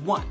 1.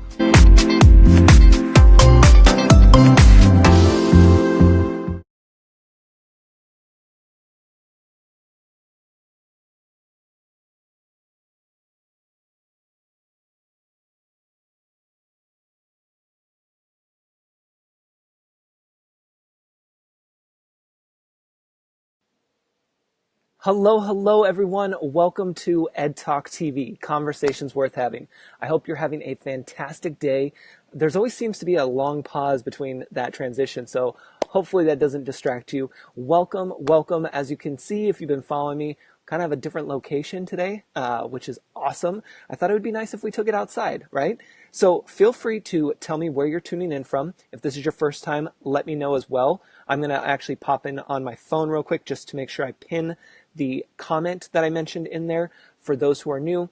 Hello, everyone. Welcome to Ed Talk TV, Conversations Worth Having. I hope you're having a fantastic day. There's always seems to be a long pause between that transition, so hopefully that doesn't distract you. Welcome. As you can see, if you've been following me, kind of a different location today, which is awesome. I thought it would be nice if we took it outside, right? So feel free to tell me where you're tuning in from. If this is your first time, let me know as well. I'm going to actually pop in on my phone real quick just to make sure I pin the comment that I mentioned in there for those who are new.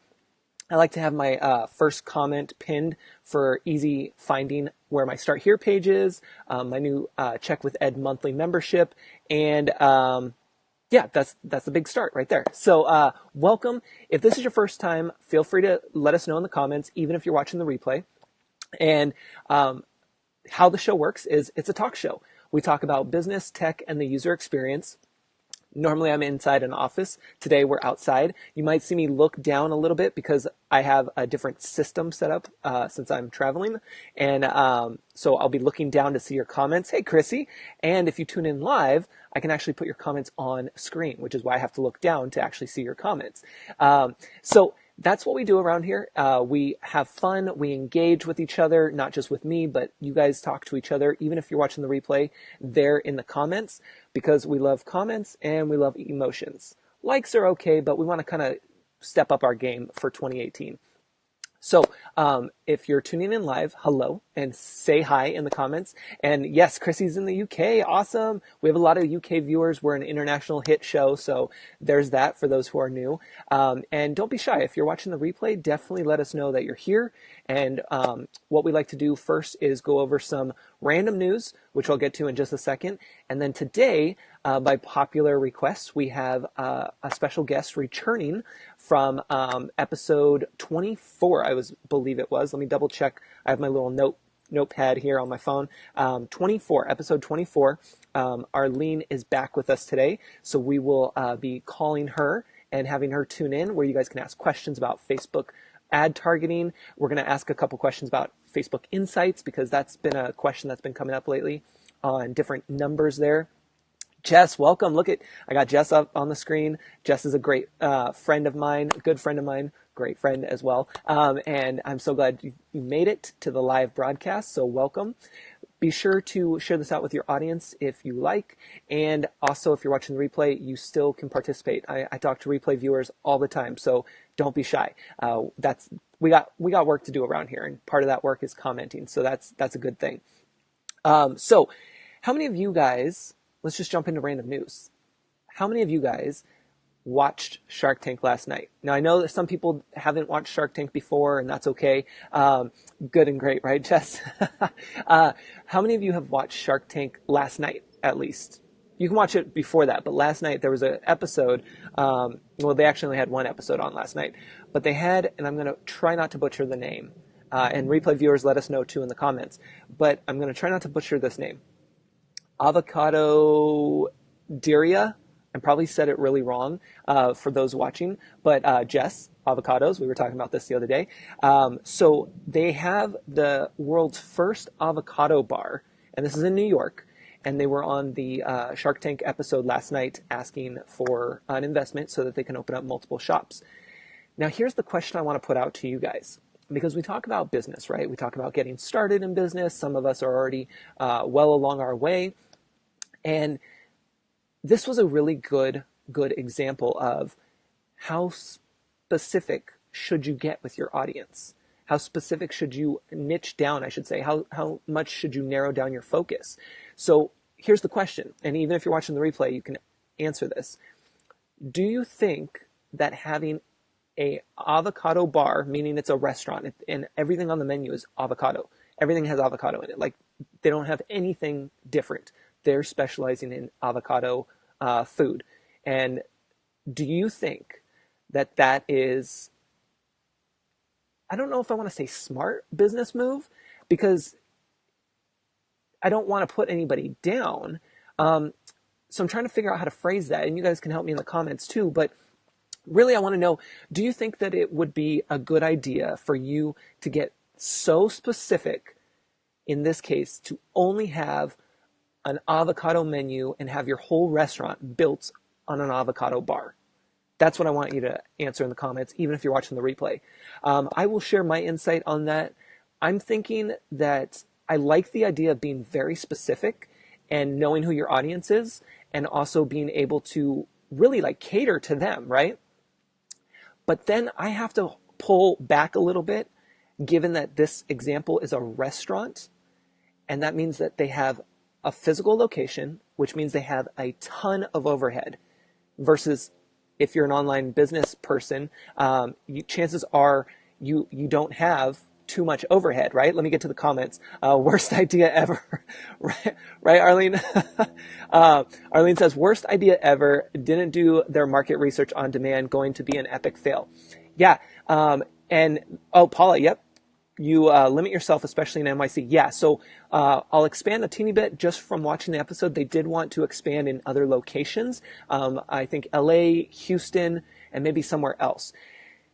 I like to have my first comment pinned for easy finding where my Start Here page is, my new Check with Ed monthly membership, and yeah, that's the big start right there. So welcome. If this is your first time, feel free to let us know in the comments, even if you're watching the replay. And how the show works is it's a talk show. We talk about business, tech, and the user experience. Normally I'm inside an office. Today we're outside. You might see me look down a little bit because I have a different system set up since I'm traveling. And so I'll be looking down to see your comments. Hey, Chrissy. And if you tune in live, I can actually put your comments on screen, which is why I have to look down to actually see your comments. So that's what we do around here. We have fun. We engage with each other, not just with me, but you guys talk to each other. Even if you're watching the replay, there in the comments, because we love comments and we love emotions. Likes are okay, but we want to kind of step up our game for 2018. So if you're tuning in live, hello, and say hi in the comments. And yes, Chrissy's in the UK. Awesome. We have a lot of UK viewers. We're an international hit show, so there's that for those who are new. And don't be shy. If you're watching the replay, definitely let us know that you're here. And what we like to do first is go over some random news, which I'll get to in just a second. And then today, by popular request, we have a special guest returning from episode 24, I believe it was. Let me double check. I have my little notepad here on my phone. 24, episode 24. Arlene is back with us today, so we will be calling her and having her tune in, where you guys can ask questions about Facebook ad targeting. We're going to ask a couple questions about Facebook Insights, because that's been a question that's been coming up lately on different numbers there. Jess, welcome. I got Jess up on the screen. Jess is a great friend of mine, a good friend of mine, great friend as well. And I'm so glad you made it to the live broadcast, so welcome. Be sure to share this out with your audience if you like. And also, if you're watching the replay, you still can participate. I talk to replay viewers all the time, so don't be shy. We got work to do around here, and part of that work is commenting, so that's a good thing. So how many of you guys, let's just jump into random news. How many of you guys watched Shark Tank last night? Now, I know that some people haven't watched Shark Tank before, and that's okay. Good and great, right, Jess? How many of you have watched Shark Tank last night, at least? You can watch it before that, but last night there was an episode. Well, they actually only had one episode on last night, but they had, and I'm going to try not to butcher the name, and replay viewers let us know too in the comments, but I'm going to try not to butcher this name. Avocado Diria. I probably said it really wrong for those watching, but Jess, avocados, we were talking about this the other day. So they have the world's first avocado bar, and this is in New York, and they were on the Shark Tank episode last night asking for an investment so that they can open up multiple shops. Now, here's the question I want to put out to you guys, because we talk about business, right? We talk about getting started in business. Some of us are already well along our way. And this was a really good example of how specific should you get with your audience? How specific should you niche down, I should say? How much should you narrow down your focus? So here's the question, and even if you're watching the replay, you can answer this. Do you think that having a avocado bar, meaning it's a restaurant and everything on the menu is avocado, everything has avocado in it, like they don't have anything different, they're specializing in avocado food, and do you think that is I don't know if I want to say smart business move, because I don't want to put anybody down. So I'm trying to figure out how to phrase that, and you guys can help me in the comments too. But really, I want to know, do you think that it would be a good idea for you to get so specific, in this case, to only have an avocado menu and have your whole restaurant built on an avocado bar? That's what I want you to answer in the comments, even if you're watching the replay. I will share my insight on that. I'm thinking that I like the idea of being very specific and knowing who your audience is, and also being able to really like cater to them, right? But then I have to pull back a little bit, given that this example is a restaurant, and that means that they have a physical location, which means they have a ton of overhead, versus if you're an online business person, chances are you don't have too much overhead, right? Let me get to the comments. Worst idea ever, right, Arlene? Arlene says, worst idea ever. Didn't do their market research on demand. Going to be an epic fail. Yeah. And Paula, yep. You limit yourself, especially in NYC. Yeah, so I'll expand a teeny bit just from watching the episode. They did want to expand in other locations. I think LA, Houston, and maybe somewhere else.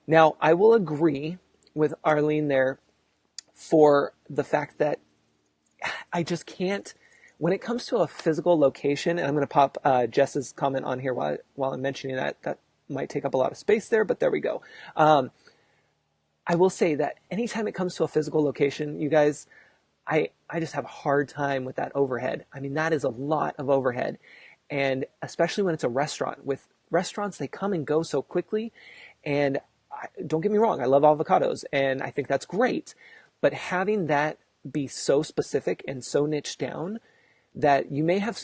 Now, I will agree with Arlene there for the fact that I just can't, when it comes to a physical location, and I'm going to pop Jess's comment on here while I'm mentioning that might take up a lot of space there, but there we go. I will say that anytime it comes to a physical location, you guys, I just have a hard time with that overhead. I mean, that is a lot of overhead. And especially when it's a restaurant. With restaurants, they come and go so quickly. And don't get me wrong, I love avocados, and I think that's great. But having that be so specific and so niched down that you may have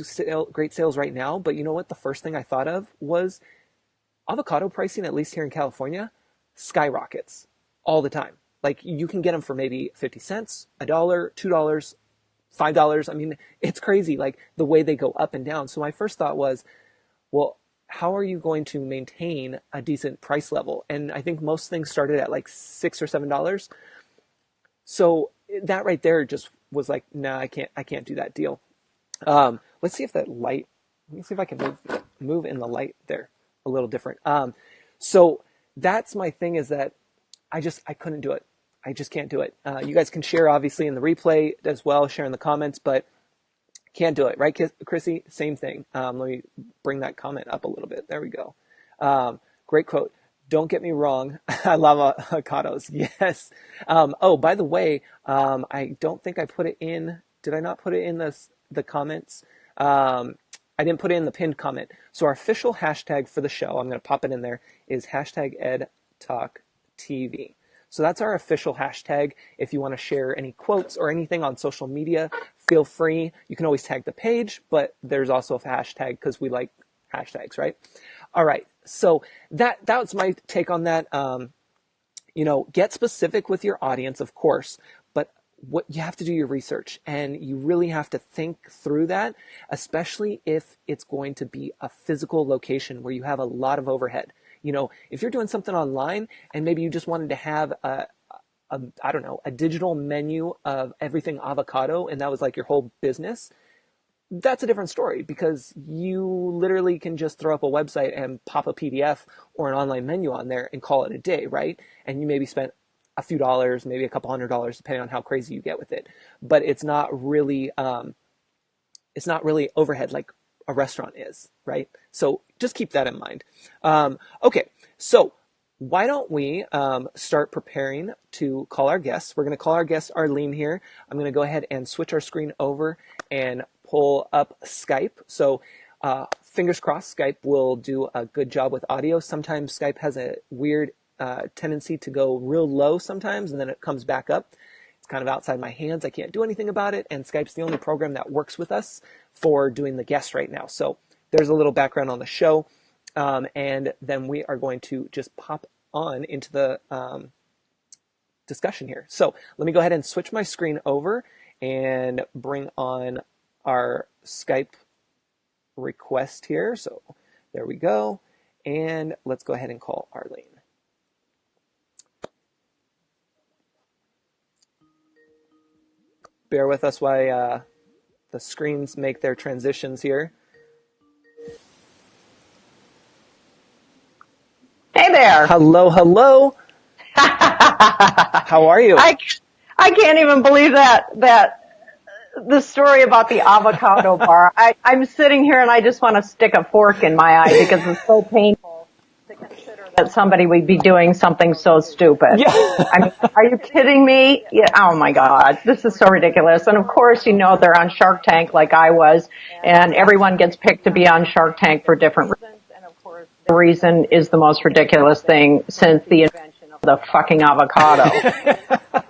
great sales right now, but you know what? The first thing I thought of was avocado pricing, at least here in California, skyrockets all the time. Like, you can get them for maybe 50 cents, $1, $2, $5. I mean, it's crazy, like the way they go up and down. So my first thought was, well, how are you going to maintain a decent price level? And I think most things started at like $6 or $7. So that right there just was like, nah, I can't do that deal. Let's see if that light, let me see if I can move in the light there a little different. So that's my thing, is that I couldn't do it. I just can't do it. You guys can share obviously in the replay as well, share in the comments, but can't do it, right, Chrissy? Same thing. Let me bring that comment up a little bit. There we go. Great quote. Don't get me wrong. I love avocados. Yes. Oh, by the way, I don't think I put it in. Did I not put it in the comments? I didn't put it in the pinned comment. So our official hashtag for the show, I'm going to pop it in there, is #EdTalkTV. So that's our official hashtag. If you want to share any quotes or anything on social media, feel free. You can always tag the page, but there's also a hashtag because we like hashtags, right? All right. So that was my take on that. Get specific with your audience, of course, but what you have to do your research, and you really have to think through that, especially if it's going to be a physical location where you have a lot of overhead. If you're doing something online and maybe you just wanted to have a digital menu of everything avocado, and that was like your whole business, that's a different story, because you literally can just throw up a website and pop a PDF or an online menu on there and call it a day, right? And you maybe spent a few dollars, maybe a couple $100s, depending on how crazy you get with it. But it's not really overhead like a restaurant is, right? So just keep that in mind. Okay, so why don't we start preparing to call our guests? We're going to call our guest Arlene here. I'm going to go ahead and switch our screen over and pull up Skype. So fingers crossed, Skype will do a good job with audio. Sometimes Skype has a weird tendency to go real low sometimes, and then it comes back up. It's kind of outside my hands. I can't do anything about it, and Skype's the only program that works with us for doing the guests right now. So there's a little background on the show, and then we are going to just pop on into the discussion here. So let me go ahead and switch my screen over and bring on our Skype request here. So there we go. And let's go ahead and call Arlene. bear with us while the screens make their transitions here. Hey there. Hello, hello. How are you? I can't even believe that the story about the avocado bar. I'm sitting here and I just want to stick a fork in my eye because it's so painful to consider that somebody would be doing something so stupid. Yeah. I mean, are you kidding me? Yeah, oh my God, this is so ridiculous. And of course, you know, they're on Shark Tank like I was, and everyone gets picked to be on Shark Tank for different reasons. And of course, the reason is the most ridiculous thing since the invention of the fucking avocado.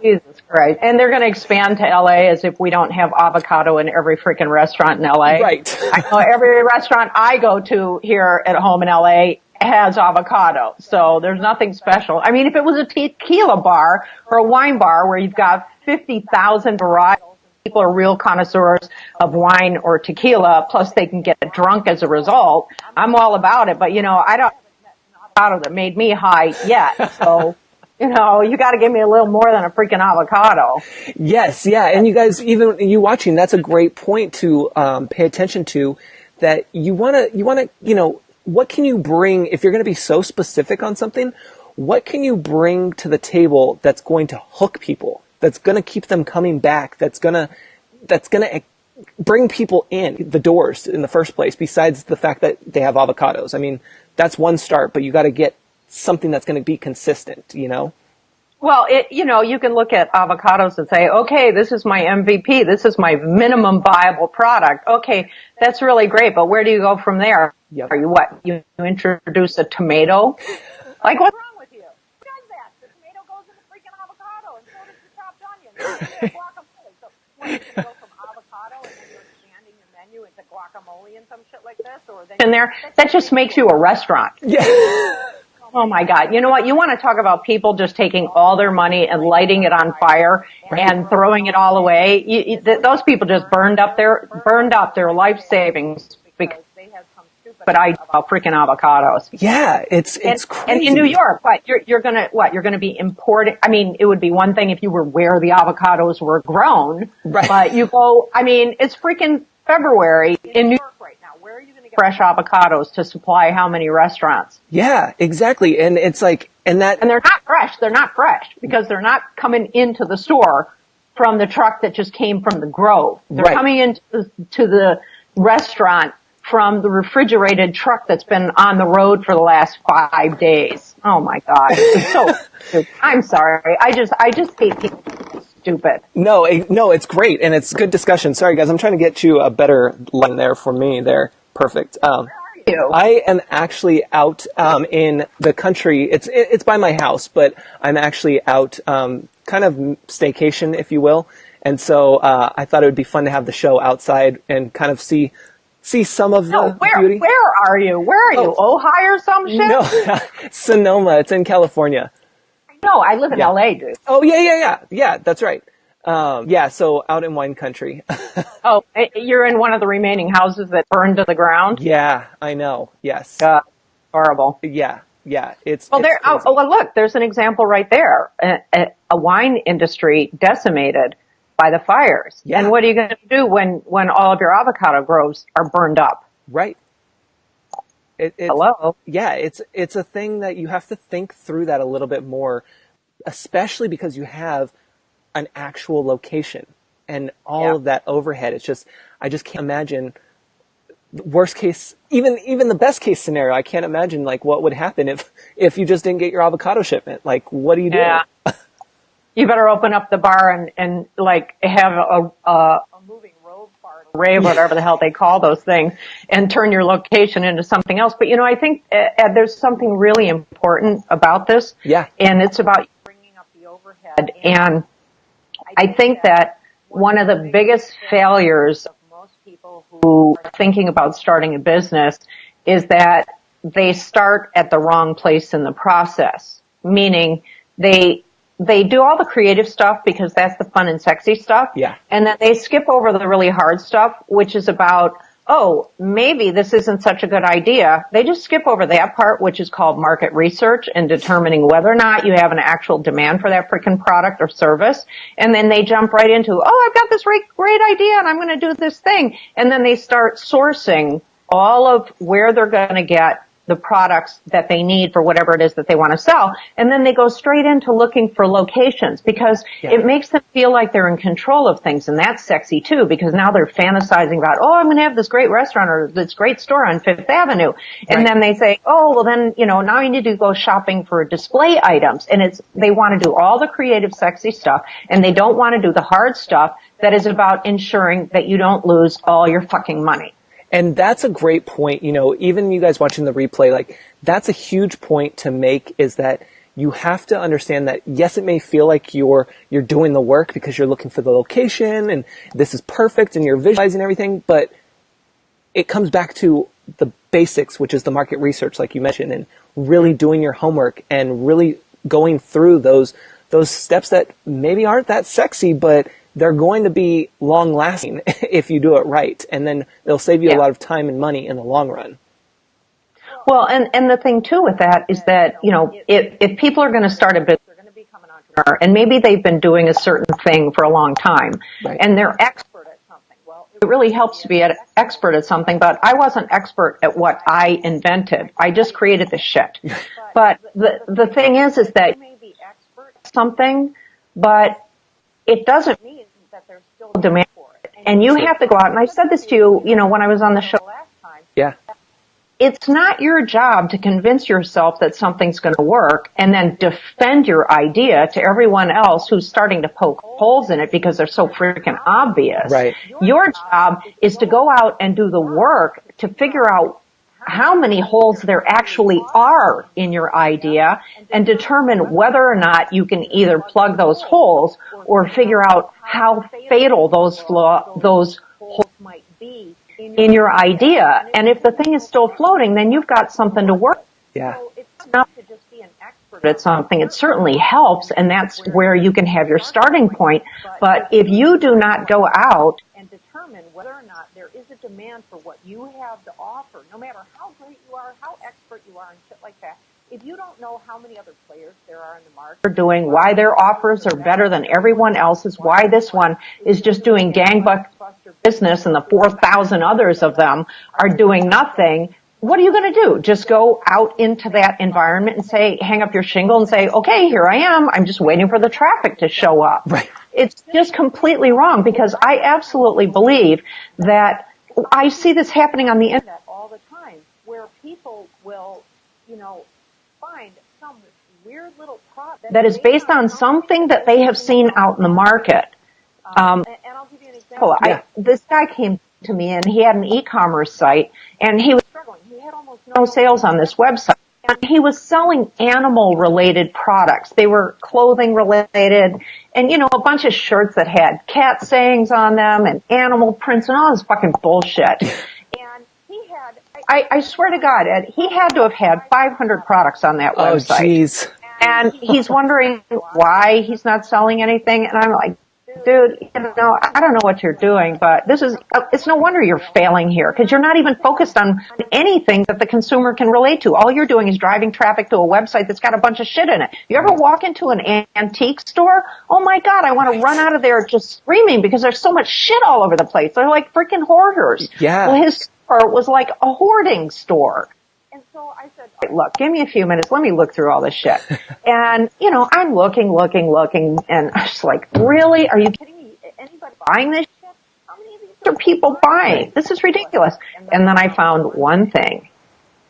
Jesus Christ. And they're going to expand to LA as if we don't have avocado in every freaking restaurant in LA. Right. I know every restaurant I go to here at home in LA has avocado. So there's nothing special. I mean, if it was a tequila bar or a wine bar where you've got 50,000 varietals, people are real connoisseurs of wine or tequila, plus they can get drunk as a result, I'm all about it. But, you know, I don't have avocado that made me high yet. So, you know, you got to give me a little more than a freaking avocado. Yes, yeah. And you guys, even you watching, that's a great point to pay attention to, that you want to, you know, what can you bring, if you're going to be so specific on something, what can you bring to the table that's going to hook people, that's going to keep them coming back, that's going to bring people in the doors in the first place, besides the fact that they have avocados? I mean, that's one start, but you got to get something that's going to be consistent, you know? Well, you know, you can look at avocados and say, okay, this is my MVP. This is my minimum viable product. Okay, that's really great, but where do you go from there? Yep. Are you what? You introduce a tomato? Like, what's wrong with you? Who does that? The tomato goes in the freaking avocado, and so does the chopped onion. And guacamole. So, what, you can go from avocado and then you're expanding your menu into guacamole and some shit like this? Or then in there, that just makes you a restaurant. Yeah. Oh my God. You know what? You want to talk about people just taking all their money and lighting it on fire and throwing it all away. Those people just burned up their life savings because they had some stupid idea about freaking avocados. Yeah, it's crazy. And in New York, you're gonna be importing. I mean, it would be one thing if you were where the avocados were grown, right? But you go, I mean, it's freaking February in New York right now. Where are you going to get fresh avocados to supply how many restaurants? Yeah, exactly. And it's like, and they're not fresh. They're not fresh because they're not coming into the store from the truck that just came from the grove. They're coming into the restaurant from the refrigerated truck that's been on the road for the last 5 days. Oh my God. It's so, I'm sorry. I just hate people stupid. No, it's great. And it's good discussion. Sorry guys, I'm trying to get you a better line there for me there. Perfect. Where are you? I am actually out, in the country. It's by my house, but I'm actually out, kind of staycation, if you will. And so, I thought it would be fun to have the show outside and kind of see some of the beauty. Where are you? Where are you? Ojai or some shit? No, Sonoma. It's in California. No, I live in LA, dude. Oh, yeah, that's right. So out in wine country. Oh, you're in one of the remaining houses that burned to the ground? Yeah, I know. Yes. Horrible. Yeah. It's look, there's an example right there. A wine industry decimated by the fires. Yeah. And what are you going to do when all of your avocado groves are burned up? Right. Hello. Yeah, it's a thing that you have to think through that a little bit more, especially because you have an actual location and all of that overhead. It's just, I just can't imagine worst case, even the best case scenario. I can't imagine like what would happen if you just didn't get your avocado shipment. Like, what do you do? Yeah. You better open up the bar and like have a moving rove bar, rave, whatever the hell they call those things, and turn your location into something else. But you know, I think there's something really important about this. Yeah. And it's about bringing up the overhead. And I think that one of the biggest failures of most people who are thinking about starting a business is that they start at the wrong place in the process. Meaning they do all the creative stuff because that's the fun and sexy stuff. Yeah. And then they skip over the really hard stuff, which is about oh, maybe this isn't such a good idea, they just skip over that part, which is called market research and determining whether or not you have an actual demand for that freaking product or service. And then they jump right into, oh, I've got this great idea and I'm going to do this thing. And then they start sourcing all of where they're going to get the products that they need for whatever it is that they want to sell. And then they go straight into looking for locations because it makes them feel like they're in control of things. And that's sexy too, because now they're fantasizing about, oh, I'm going to have this great restaurant or this great store on Fifth Avenue. And then they say, oh, well then, now you need to go shopping for display items. And they want to do all the creative, sexy stuff. And they don't want to do the hard stuff that is about ensuring that you don't lose all your fucking money. And that's a great point. Even you guys watching the replay, like that's a huge point to make, is that you have to understand that yes, it may feel like you're doing the work because you're looking for the location and this is perfect and you're visualizing everything, but it comes back to the basics, which is the market research, like you mentioned, and really doing your homework and really going through those steps that maybe aren't that sexy, but they're going to be long lasting if you do it right. And then they'll save you a lot of time and money in the long run. Well, and the thing too with that is that, if people are going to start a business, they're going to become an entrepreneur, and maybe they've been doing a certain thing for a long time, and they're expert at something. Well, it really helps to be an expert at something, but I wasn't expert at what I invented. I just created the shit. But the thing is that you may be expert at something, but it doesn't mean that there's still demand for it. And you have to go out, and I said this to you, when I was on the show last time. Yeah. It's not your job to convince yourself that something's going to work and then defend your idea to everyone else who's starting to poke holes in it because they're so freaking obvious. Right. Your job is to go out and do the work to figure out how many holes there actually are in your idea and determine whether or not you can either plug those holes or figure out how fatal those holes might be in your idea. And if the thing is still floating, then you've got something to work with. Yeah. So it's not to just be an expert at something. It certainly helps, and that's where you can have your starting point. But if you do not go out and determine whether or not there is a demand for what you have to offer, no matter how great you are, how expert you are, and shit like that, if you don't know how many other players there are in the market are doing, why their offers are better than everyone else's, why this one is just doing gangbuster business and the 4,000 others of them are doing nothing, what are you going to do? Just go out into that environment and say, hang up your shingle and say, okay, here I am. I'm just waiting for the traffic to show up. Right. It's just completely wrong, because I absolutely believe that I see this happening on the internet all the time, where people will, find some weird little product that is based on something that they have seen out in the market. And I'll give you an example. This guy came to me and he had an e-commerce site and he was struggling. He had almost no sales on this website. And he was selling animal-related products. They were clothing-related and, a bunch of shirts that had cat sayings on them and animal prints and all this fucking bullshit. And he had, I swear to God, Ed, he had to have had 500 products on that website. Oh, jeez. And he's wondering why he's not selling anything. And I'm like, dude, I don't know what you're doing, but it's no wonder you're failing here, because you're not even focused on anything that the consumer can relate to. All you're doing is driving traffic to a website that's got a bunch of shit in it. You ever walk into an antique store? Oh my God, I want to run out of there just screaming because there's so much shit all over the place. They're like freaking hoarders. Yeah. Well, his store was like a hoarding store. And so I said, look, give me a few minutes. Let me look through all this shit. And, I'm looking, and I was like, really? Are you kidding me? Anybody buying this shit? How many of these are people buying? This is ridiculous. And then I found one thing.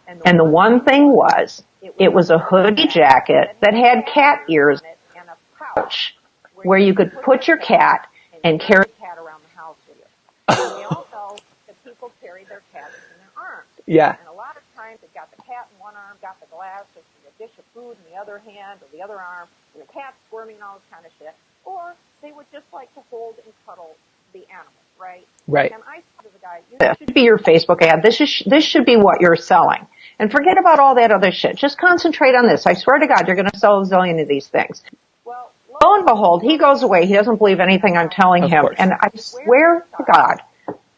And the one thing was, it was a hoodie jacket that had cat ears and a pouch where you could put your cat and carry the cat around the house with you. And we all know that people carry their cats in their arms. Yeah. And a lot of times they've got the cat in one arm, got the glass with a dish of food in the other hand or the other arm, and the cat's squirming and all this kind of shit. Or they would just like to hold and cuddle the animal, right? Right. And I said to the guy, this should be your Facebook ad. This should be what you're selling. And forget about all that other shit. Just concentrate on this. I swear to God, you're going to sell a zillion of these things. Well, lo and behold, he goes away. He doesn't believe anything I'm telling him. Course. And I swear to God,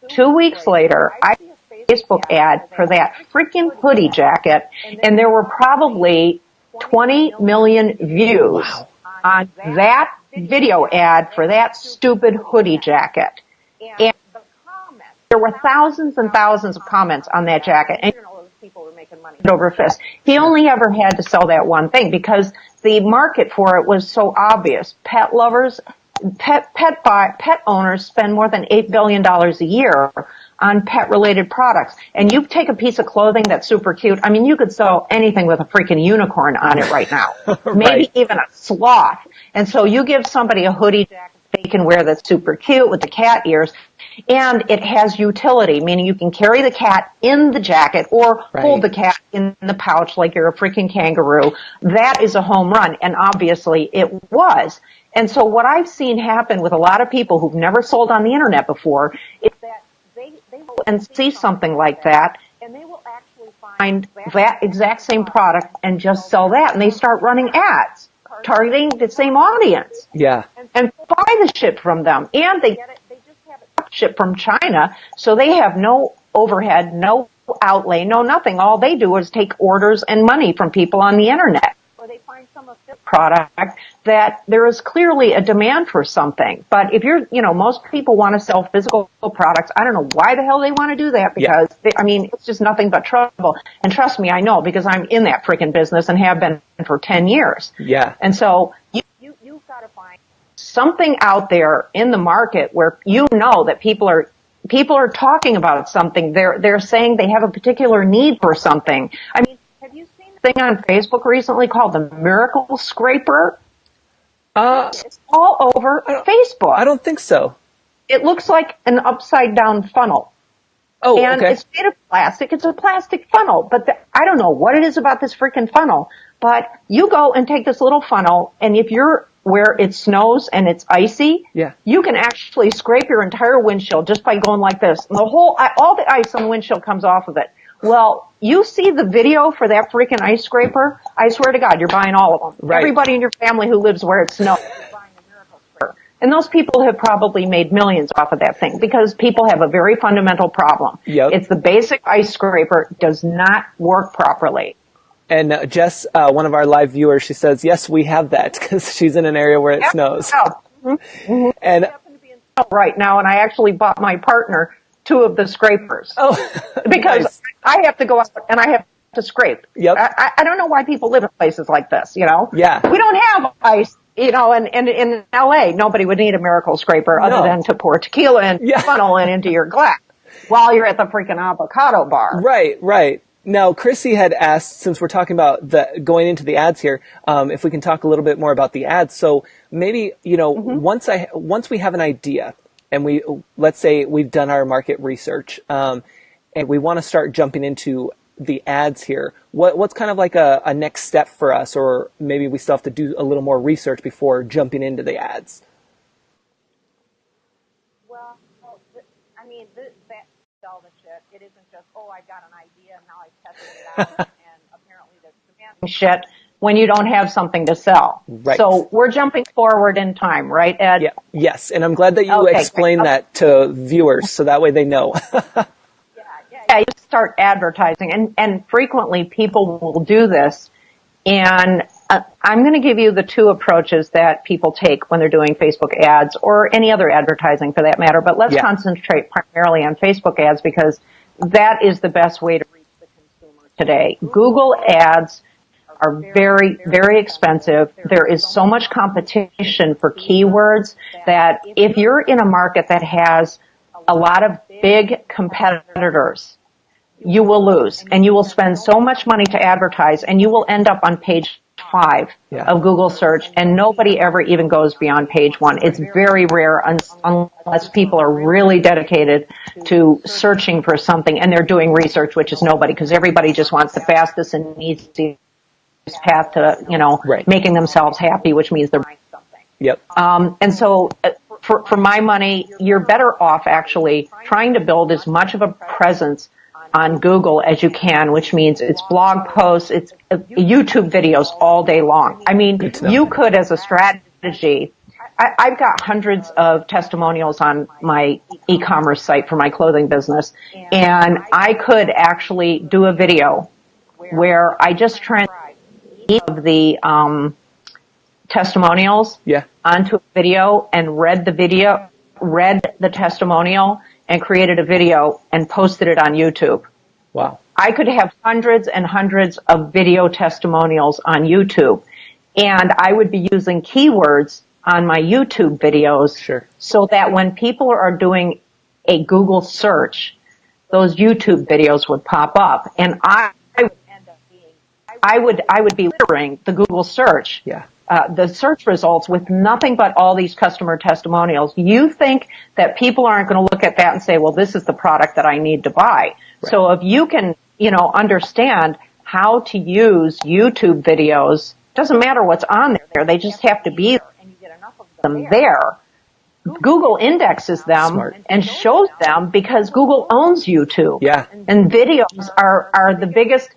2 weeks later, I see a Facebook ad for that freaking hoodie jacket, and there were probably 20 million views on that video ad for that stupid hoodie jacket. And there were thousands and thousands of comments on that jacket, and those people were making money over fist. He only ever had to sell that one thing because the market for it was so obvious. Pet lovers, pet owners spend more than $8 billion a year on pet-related products. And you take a piece of clothing that's super cute. I mean, you could sell anything with a freaking unicorn on it right now. Right. Maybe even a sloth. And so you give somebody a hoodie jacket they can wear that's super cute with the cat ears, and it has utility, meaning you can carry the cat in the jacket or hold the cat in the pouch like you're a freaking kangaroo. That is a home run, and obviously it was. And so what I've seen happen with a lot of people who've never sold on the internet before is that they will and see something like that, and they will actually find that exact same product and just sell that, and they start running ads targeting the same audience. Yeah. And buy the shit from them. And they just have it shipped from China, so they have no overhead, no outlay, no nothing. All they do is take orders and money from people on the internet. Or they find some of this product that there is clearly a demand for something. But if most people want to sell physical products. I don't know why the hell they want to do that because, it's just nothing but trouble. And trust me, I know because I'm in that freaking business and have been for 10 years. Yeah. And so you've got to find something out there in the market where that people are talking about something. They're saying they have a particular need for something. I mean, have you seen a thing on Facebook recently called the Miracle Scraper? It's all over Facebook. I don't think so. It looks like an upside down funnel. Oh, and okay. It's made of plastic. It's a plastic funnel, but I don't know what it is about this freaking funnel, but you go and take this little funnel, and if you're where it snows and it's icy, you can actually scrape your entire windshield just by going like this. And all the ice on the windshield comes off of it. Well, you see the video for that freaking ice scraper? I swear to God, you're buying all of them. Right. Everybody in your family who lives where it snows is buying a Miracle Scraper. And those people have probably made millions off of that thing because people have a very fundamental problem. Yep. It's the basic ice scraper does not work properly. And Jess, one of our live viewers, she says, yes, we have that because she's in an area where it snows. Mm-hmm. And I happen to be in right now, and I actually bought my partner 2 of the scrapers. Oh, because nice. I have to go out and I have to scrape. Yep. I don't know why people live in places like this, Yeah. We don't have ice, and in LA, nobody would need a Miracle Scraper other than to pour tequila and funnel it into your glass while you're at the freaking avocado bar. Right. Now, Chrissy had asked, since we're talking about going into the ads here, if we can talk a little bit more about the ads. So maybe, once we have an idea and let's say we've done our market research, and we want to start jumping into the ads here, what's kind of like a next step for us, or maybe we still have to do a little more research before jumping into the ads? Well, that's all the shit. It isn't just, I got an idea and now I tested it out and apparently there's demand shit when you don't have something to sell. Right. So we're jumping forward in time, right, Ed? Yeah. Yes, and I'm glad that you explained that to viewers so that way they know. Yeah, you start advertising, and frequently people will do this, and I'm going to give you the 2 approaches that people take when they're doing Facebook ads or any other advertising for that matter, but let's concentrate primarily on Facebook ads because that is the best way to reach the consumer today. Google ads are very, very expensive. There is so much competition for keywords that if you're in a market that has a lot of big competitors, you will lose, and you will spend so much money to advertise, and you will end up on page 5 of Google search, and nobody ever even goes beyond page 1. It's very rare unless people are really dedicated to searching for something, and they're doing research, which is nobody, because everybody just wants the fastest and easiest path to, making themselves happy, which means they're buying something. Yep. And so for my money, you're better off actually trying to build as much of a presence on Google as you can, which means it's blog posts, it's YouTube videos all day long. I mean, you could, as a strategy, I've got hundreds of testimonials on my e-commerce site for my clothing business, and I could actually do a video where I just transcribe each of the testimonials onto a video and read the testimonial and created a video and posted it on YouTube. Wow. I could have hundreds and hundreds of video testimonials on YouTube, and I would be using keywords on my YouTube videos so that when people are doing a Google search, those YouTube videos would pop up, and I would be littering the Google search, the search results with nothing but all these customer testimonials. You think that people aren't going to look at that and say, well, this is the product that I need to buy. Right. So if you can, understand how to use YouTube videos, doesn't matter what's on there, they just have to be there, and you get enough of them there. Google indexes them and shows them because Google owns YouTube. Yeah. And videos are the biggest,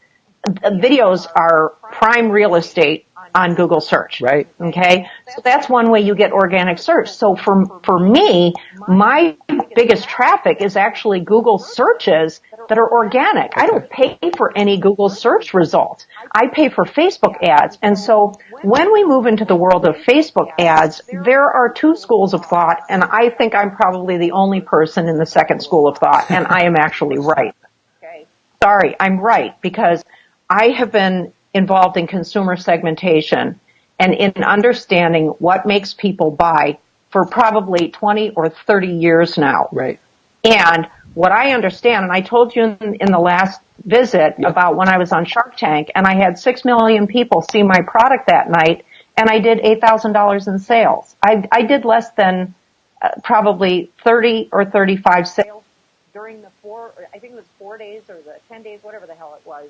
videos are prime real estate on Google search. Right. Okay. So that's one way you get organic search. So for me, my biggest traffic is actually Google searches that are organic. I don't pay for any Google search results. I pay for Facebook ads. And so when we move into the world of Facebook ads, there are two schools of thought, and I think I'm probably the only person in the second school of thought, and I am actually right. Okay. Sorry, I'm right, because I have been involved in consumer segmentation and in understanding what makes people buy for probably 20 or 30 years now. Right. And what I understand, and I told you in the last visit about when I was on Shark Tank, and I had 6 million people see my product that night, and I did $8,000 in sales. I did less than probably 30 or 35 sales during the I think it was 4 days or the 10 days, whatever the hell it was,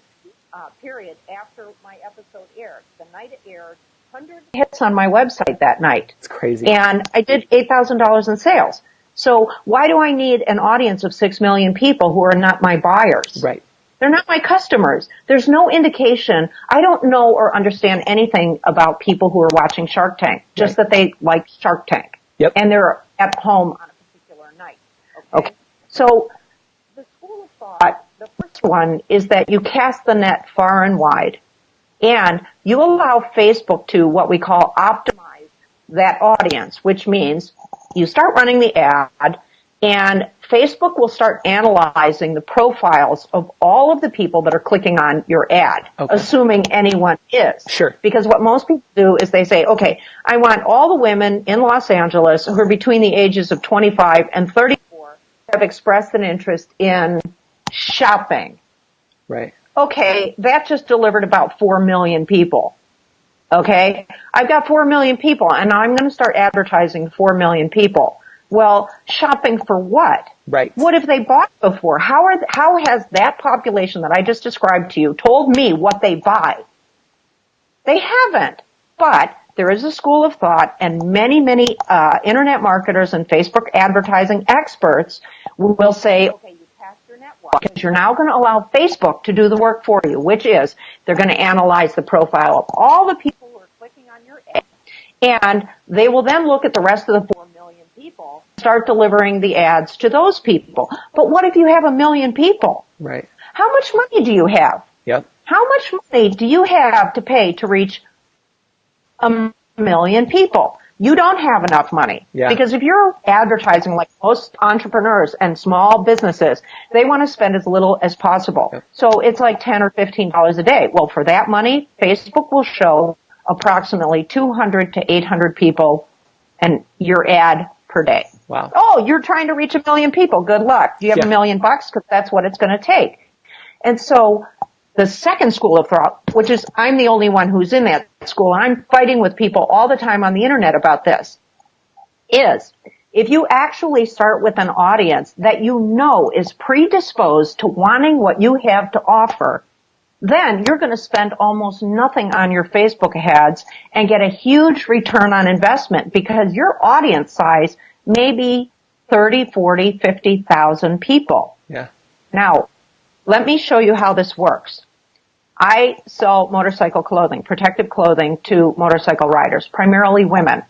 period, after my episode aired. The night it aired, 100 hits on my website that night. It's crazy. And I did $8,000 in sales. So why do I need an audience of 6 million people who are not my buyers? Right. They're not my customers. There's no indication. I don't know or understand anything about people who are watching Shark Tank, just that they like Shark Tank. Yep. And they're at home on a particular night. Okay. So the school of thought, the first one is that you cast the net far and wide, and you allow Facebook to what we call optimize that audience, which means you start running the ad, and Facebook will start analyzing the profiles of all of the people that are clicking on your ad, assuming anyone is. Sure. Because what most people do is they say, okay, I want all the women in Los Angeles who are between the ages of 25 and 34 have expressed an interest in shopping. Right. Okay, that just delivered about 4 million people. Okay? I've got 4 million people, and I'm going to start advertising 4 million people. Well, shopping for what? Right. What have they bought before? How has that population that I just described to you told me what they buy? They haven't. But there is a school of thought, and many internet marketers and Facebook advertising experts will say, okay, you cast your net wide, because you're now going to allow Facebook to do the work for you, which is they're going to analyze the profile of all the people who are clicking on your ad, and they will then look at the rest of the 4 million people, start delivering the ads to those people. But what if you have 1 million people? Right. How much money do you have? Yep. How much money do you have to pay to reach 1 million people? You don't have enough money. Yeah. Because if you're advertising like most entrepreneurs and small businesses, they want to spend as little as possible. Yep. So it's like $10 or $15 a day. Well, for that money, Facebook will show approximately 200 to 800 people and your ad per day. Wow. Oh, you're trying to reach 1 million people. Good luck. Do you have $1 million? Because that's what it's going to take. And so the second school of thought, which is I'm the only one who's in that school, and I'm fighting with people all the time on the internet about this, is if you actually start with an audience that you know is predisposed to wanting what you have to offer, then you're going to spend almost nothing on your Facebook ads and get a huge return on investment because your audience size may be 30, 40, 50,000 people. Yeah. Now, let me show you how this works. I sell motorcycle clothing, protective clothing to motorcycle riders, primarily women.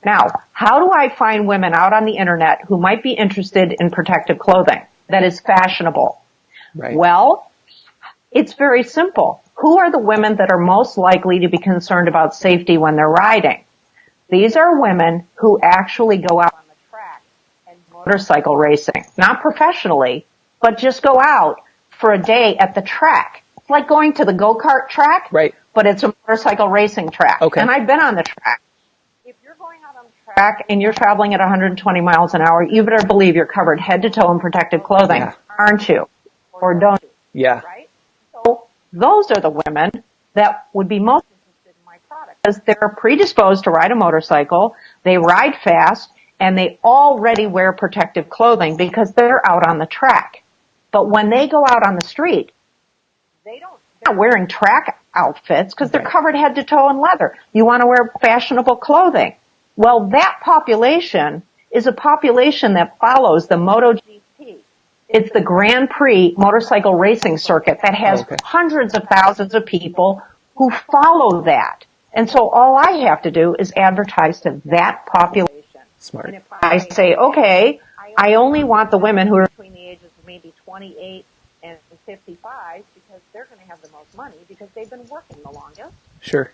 Now, how do I find women out on the internet who might be interested in protective clothing that is fashionable? Right. Well, it's very simple. Who are the women that are most likely to be concerned about safety when they're riding? These are women who actually go out on the track and motorcycle racing. Not professionally, but just go out for a day at the track. It's like going to the go-kart track, Right. but it's a motorcycle racing track. Okay. And I've been on the track. If you're going out on the track and you're traveling at 120 miles an hour, you better believe you're covered head to toe in protective clothing, Yeah. aren't you? Or don't you? Yeah. Right? So those are the women that would be most interested in my product because they're predisposed to ride a motorcycle, they ride fast, and they already wear protective clothing because they're out on the track. But when they go out on the street, they're not wearing track outfits because they're Right. covered head to toe in leather. You want to wear fashionable clothing. Well, that population is a population that follows the MotoGP. It's the Grand Prix motorcycle racing circuit that has Okay. hundreds of thousands of people who follow that. And so all I have to do is advertise to that population. Smart. And if I say, okay, I only want the women who are between the ages of maybe 28 and 55 because they're going to have the most money because they've been working the longest. Sure.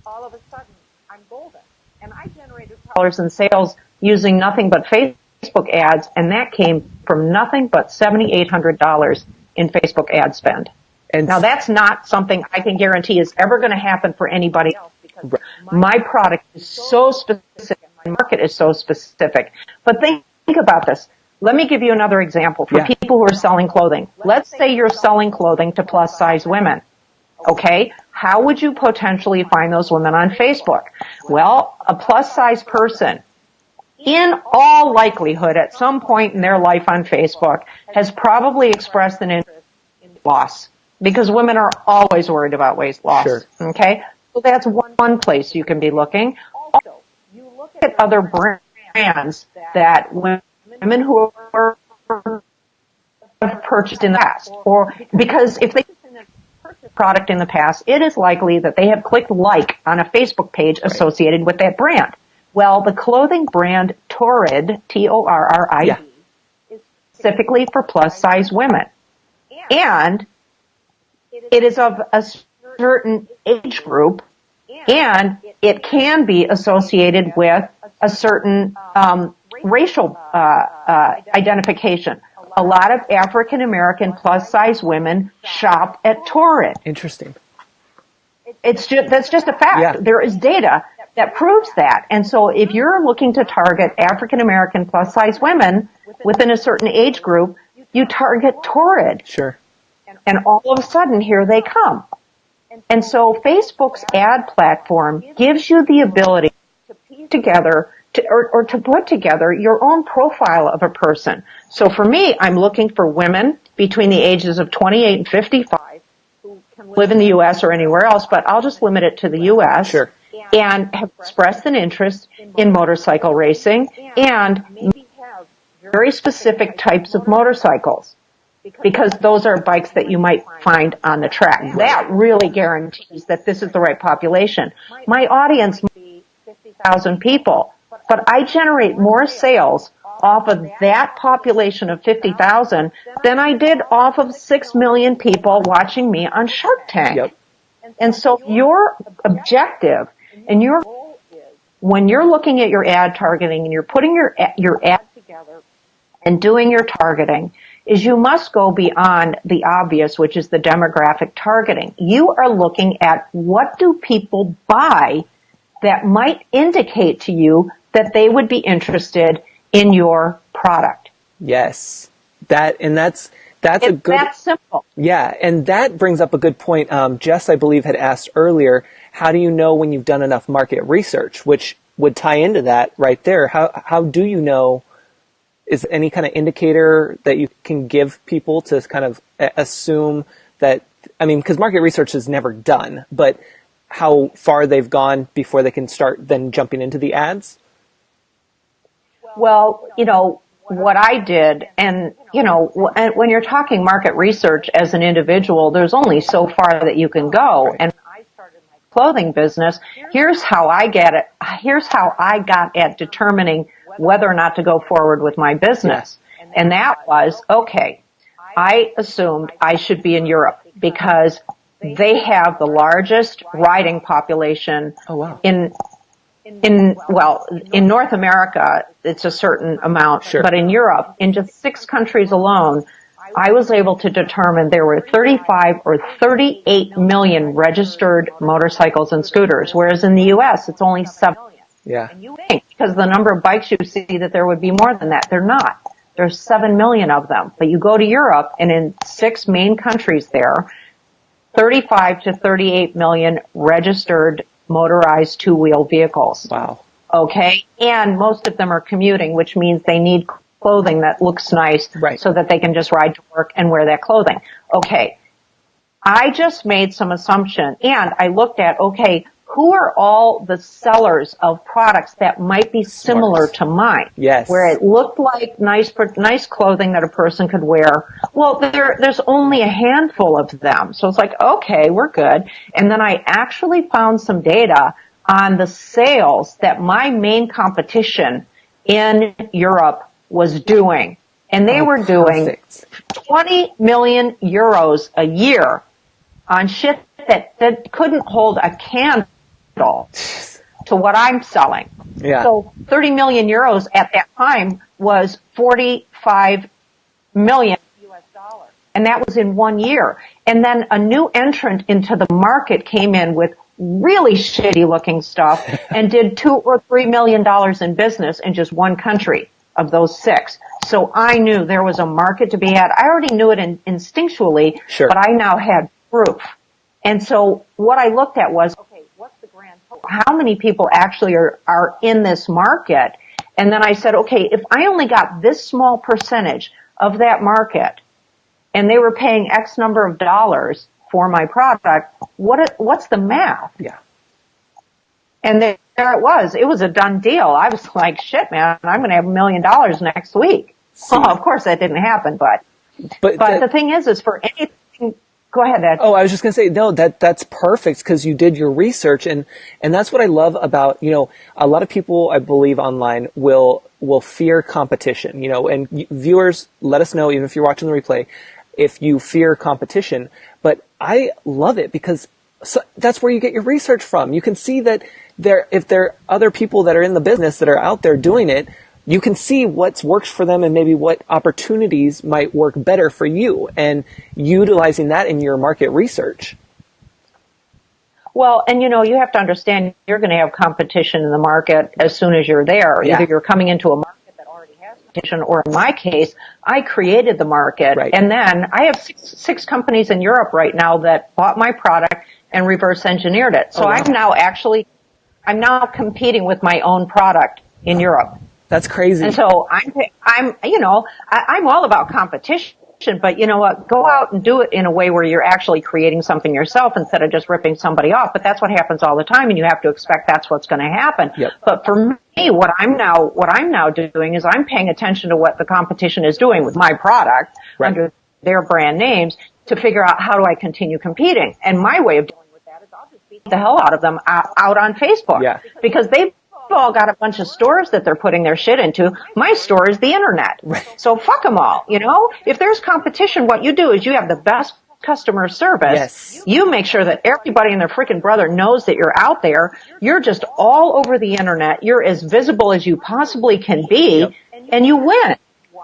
All of a sudden, I'm golden. And I generated dollars in sales using nothing but Facebook ads, and that came from nothing but $7,800 in Facebook ad spend. And Now, that's not something I can guarantee is ever going to happen for anybody else because my product is so specific, my market is so specific. But think about this. Let me give you another example for Yeah. people who are selling clothing. Let's say you're selling clothing to plus size women. Okay, how would you potentially find those women on Facebook? Well, a plus size person, in all likelihood, at some point in their life on Facebook, has probably expressed an interest in weight loss because women are always worried about weight loss. Sure. Okay, so that's one place you can be looking. Also, you look at other brands that women who are have purchased in the past, or because if they purchased product in the past, it is likely that they have clicked like on a Facebook page associated with that brand. Well, the clothing brand Torrid, Torrid, Yeah. is specifically for plus size women. And it is of a certain age group, and it can be associated with a certain racial identification. A lot of African American plus size women shop at Torrid. Interesting. That's just a fact. Yeah. There is data that proves that. And so if you're looking to target African American plus size women within a certain age group, you target Torrid. Sure. And all of a sudden here they come. And so Facebook's ad platform gives you the ability to piece together or to put together your own profile of a person. So for me, I'm looking for women between the ages of 28 and 55 who can live in the U.S. or anywhere else, but I'll just limit it to the U.S. Sure. And have expressed an interest in motorcycle racing and maybe have very specific types of motorcycles because those are bikes that you might find on the track. That really guarantees that this is the right population. My audience might be 50,000 people, but I generate more sales off of that population of 50,000 than I did off of 6 million people watching me on Shark Tank. Yep. And so your objective and your goal is when you're looking at your ad targeting and you're putting your ad together and doing your targeting is you must go beyond the obvious, which is the demographic targeting. You are looking at what do people buy that might indicate to you that they would be interested in your product. Yes. That's a It's good. that simple. Yeah, and that brings up a good point. Jess, I believe, had asked earlier, how do you know when you've done enough market research, which would tie into that right there. How do you know, is any kind of indicator that you can give people to kind of assume that, I mean, because market research is never done, but how far they've gone before they can start then jumping into the ads? Well, what I did, and, when you're talking market research as an individual, there's only so far that you can go. And I started my clothing business. Here's how I get it. Here's how I got at determining whether or not to go forward with my business. And that was, okay, I assumed I should be in Europe because they have the largest riding population in North America, it's a certain amount, but in Europe, in just 6 countries alone, I was able to determine there were 35 or 38 million registered motorcycles and scooters, whereas in the U.S. it's only 7 million. Yeah. And you think, because the number of bikes you see, that there would be more than that. They're not. There's 7 million of them. But you go to Europe, and in 6 main countries there, 35 to 38 million registered motorized two-wheel vehicles. Wow. Okay? And most of them are commuting, which means they need clothing that looks nice so that they can just ride to work and wear that clothing. Okay. I just made some assumption, and I looked at, okay, who are all the sellers of products that might be similar to mine? Yes. Where it looked like nice clothing that a person could wear. Well, there's only a handful of them. So it's like, okay, we're good. And then I actually found some data on the sales that my main competition in Europe was doing. And they were doing 20 million euros a year on shit that couldn't hold a candle to what I'm selling. Yeah. So 30 million euros at that time was 45 million US dollars. And that was in 1 year. And then a new entrant into the market came in with really shitty looking stuff and did $2 or $3 million in business in just one country of those 6. So I knew there was a market to be had. I already knew it instinctually, but I now had proof. And so what I looked at was, okay, what's the grand total? How many people actually are in this market? And then I said, okay, if I only got this small percentage of that market and they were paying X number of dollars for my product, what's the math? Yeah. And there it was. It was a done deal. I was like, shit, man, I'm going to have $1 million next week. Well, of course that didn't happen, but the thing is for anything, go ahead, Ed. Oh, I was just going to say, no, that's perfect because you did your research and that's what I love about, a lot of people, I believe online will fear competition, and viewers, let us know, even if you're watching the replay, if you fear competition, but I love it because that's where you get your research from. You can see that if there are other people that are in the business that are out there doing it, you can see what's worked for them and maybe what opportunities might work better for you and utilizing that in your market research. Well, and you have to understand you're going to have competition in the market as soon as you're there. Yeah. Either you're coming into a market that already has competition, or in my case, I created the market. Right. And then I have six companies in Europe right now that bought my product and reverse engineered it. So I'm now competing with my own product in Europe. That's crazy. And so I'm all about competition, but you know what? Go out and do it in a way where you're actually creating something yourself instead of just ripping somebody off. But that's what happens all the time, and you have to expect that's what's going to happen. Yep. But for me, what I'm now doing is I'm paying attention to what the competition is doing with my product under their brand names to figure out how do I continue competing. And my way of dealing with that is I'll just beat the hell out of them out on Facebook. Yeah. Because they've all got a bunch of stores that they're putting their shit into. My store is the internet. So fuck them all, If there's competition, what you do is you have the best customer service. Yes. You make sure that everybody and their freaking brother knows that you're out there. You're just all over the internet. You're as visible as you possibly can be, and you win.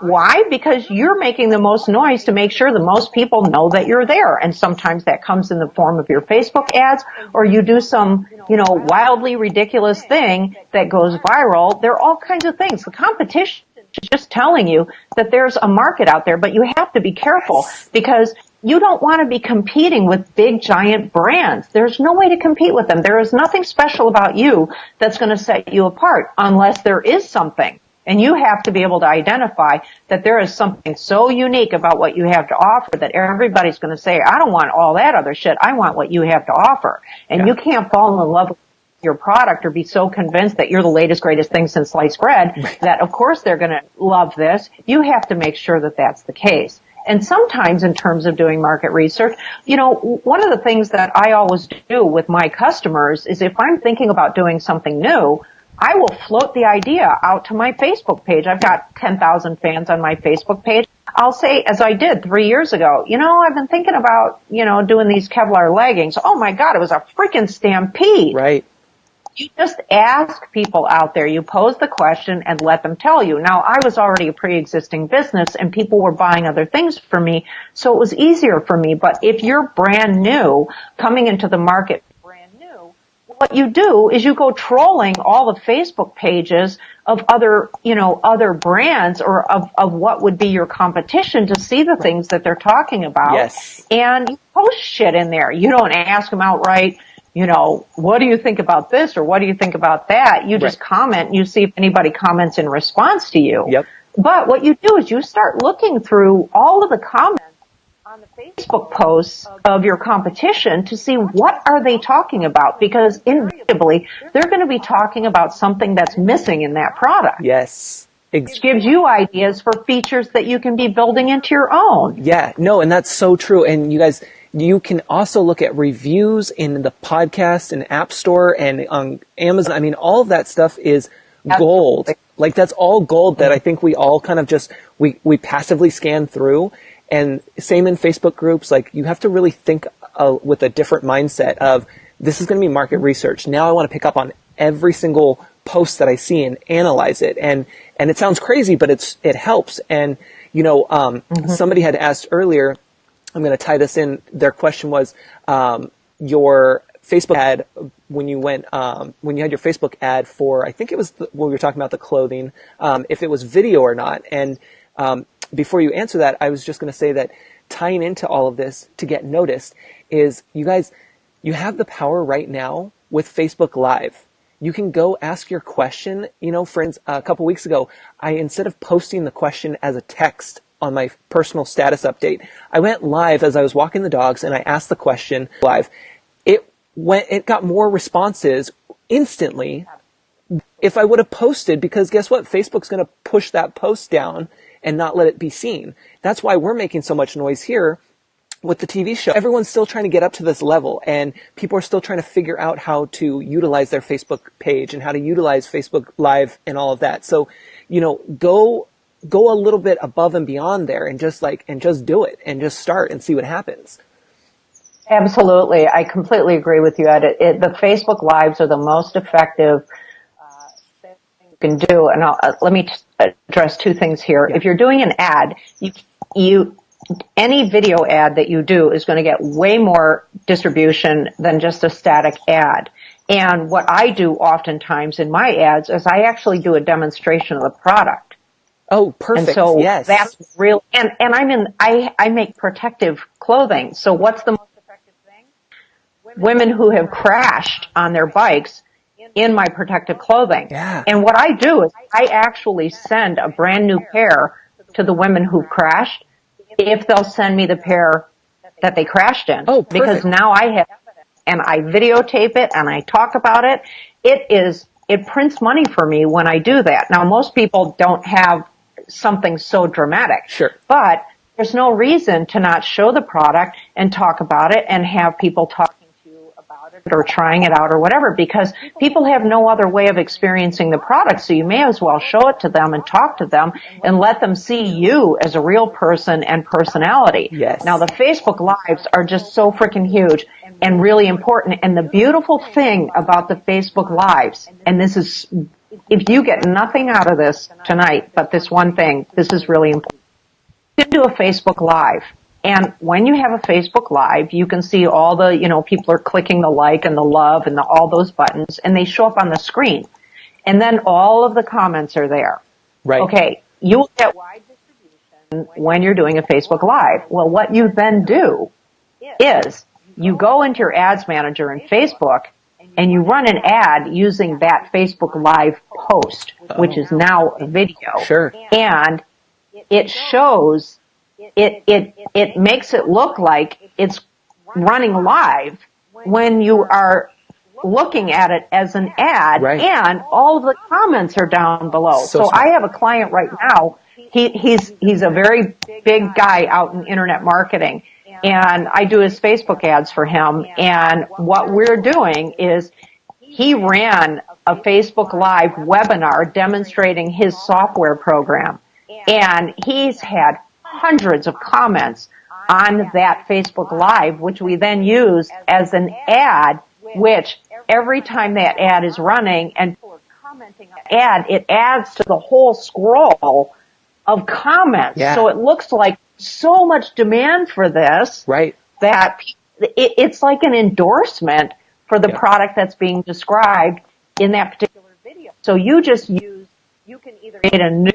Why? Because you're making the most noise to make sure the most people know that you're there. And sometimes that comes in the form of your Facebook ads, or you do some, wildly ridiculous thing that goes viral. There are all kinds of things. The competition is just telling you that there's a market out there, but you have to be careful because you don't want to be competing with big giant brands. There's no way to compete with them. There is nothing special about you that's going to set you apart unless there is something. And you have to be able to identify that there is something so unique about what you have to offer that everybody's going to say, I don't want all that other shit. I want what you have to offer. And you can't fall in love with your product or be so convinced that you're the latest, greatest thing since sliced bread that, of course, they're going to love this. You have to make sure that that's the case. And sometimes in terms of doing market research, one of the things that I always do with my customers is if I'm thinking about doing something new, I will float the idea out to my Facebook page. I've got 10,000 fans on my Facebook page. I'll say, as I did 3 years ago, I've been thinking about, doing these Kevlar leggings. Oh my God, it was a freaking stampede. Right. You just ask people out there. You pose the question and let them tell you. Now, I was already a pre-existing business and people were buying other things from me, so it was easier for me. But if you're brand new, coming into the market brand new, what you do is you go trolling all the Facebook pages of other brands or of what would be your competition to see the things that they're talking about. Yes. And you post shit in there. You don't ask them outright, what do you think about this or what do you think about that? You just comment and you see if anybody comments in response to you. Yep. But what you do is you start looking through all of the comments on the Facebook posts of your competition to see what are they talking about, because invariably they're going to be talking about something that's missing in that product. Yes. Which gives you ideas for features that you can be building into your own. Yeah, no, and that's so true. And you guys, you can also look at reviews in the podcast and App Store and on Amazon. I mean, all of that stuff is gold. Like that's all gold that I think we all kind of just, we passively scan through. And same in Facebook groups, like you have to really think with a different mindset of this is going to be market research. Now I want to pick up on every single post that I see and analyze it. And it sounds crazy, but it helps. And, somebody had asked earlier, I'm going to tie this in. Their question was, your Facebook ad, when you had your Facebook ad for, I think it was when we were talking about the clothing, if it was video or not. And, before you answer that, I was just going to say that tying into all of this to get noticed is you guys, you have the power right now with Facebook Live. You can go ask your question. Friends, a couple weeks ago, instead of posting the question as a text on my personal status update, I went live as I was walking the dogs and I asked the question live. It got more responses instantly if I would have posted, because guess what? Facebook's going to push that post down and not let it be seen. That's why we're making so much noise here with the TV show. Everyone's still trying to get up to this level, and people are still trying to figure out how to utilize their Facebook page and how to utilize Facebook Live and all of that. So, go a little bit above and beyond there and just do it and just start and see what happens. Absolutely. I completely agree with you, Ed. The Facebook Lives are the most effective thing you can do. And let me address two things here. Yeah. If you're doing an ad, any video ad that you do is going to get way more distribution than just a static ad. And what I do oftentimes in my ads is I actually do a demonstration of the product. Oh, perfect. And so yes. That's real. And I make protective clothing. So what's the most effective thing? Women who have crashed on their bikes in my protective clothing. Yeah. And what I do is I actually send a brand new pair to the women who've crashed if they'll send me the pair that they crashed in. Oh, perfect. Because now I have evidence and I videotape it and I talk about it. It prints money for me when I do that. Now most people don't have something so dramatic. Sure. But there's no reason to not show the product and talk about it and have people talking to you about it or trying it out or whatever, because people have no other way of experiencing the product. So you may as well show it to them and talk to them and let them see you as a real person and personality. Yes. Now the Facebook Lives are just so freaking huge and really important. And the beautiful thing about the Facebook Lives, and this is, if you get nothing out of this tonight, but this one thing, this is really important. You can do a Facebook Live. And when you have a Facebook Live, you can see all the, people are clicking the like and the love and all those buttons, and they show up on the screen. And then all of the comments are there. Right. Okay, you will get wide distribution when you're doing a Facebook Live. Well, what you then do is you go into your ads manager in Facebook and you run an ad using that Facebook Live post, which is now a video. Sure. And it shows, it makes it look like it's running live when you are looking at it as an ad, right. And all of the comments are down below. So I have a client right now, he's a very big guy out in internet marketing, and I do his Facebook ads for him. And what we're doing is he ran a Facebook Live webinar demonstrating his software program, and he's had hundreds of comments on that Facebook Live, which we then use as an ad, which every time that ad is running and people are commenting on the ad, it adds to the whole scroll of comments. Yeah. So it looks like so much demand for this, Right. that it's like an endorsement for the product that's being described in that particular video. So you can either create a new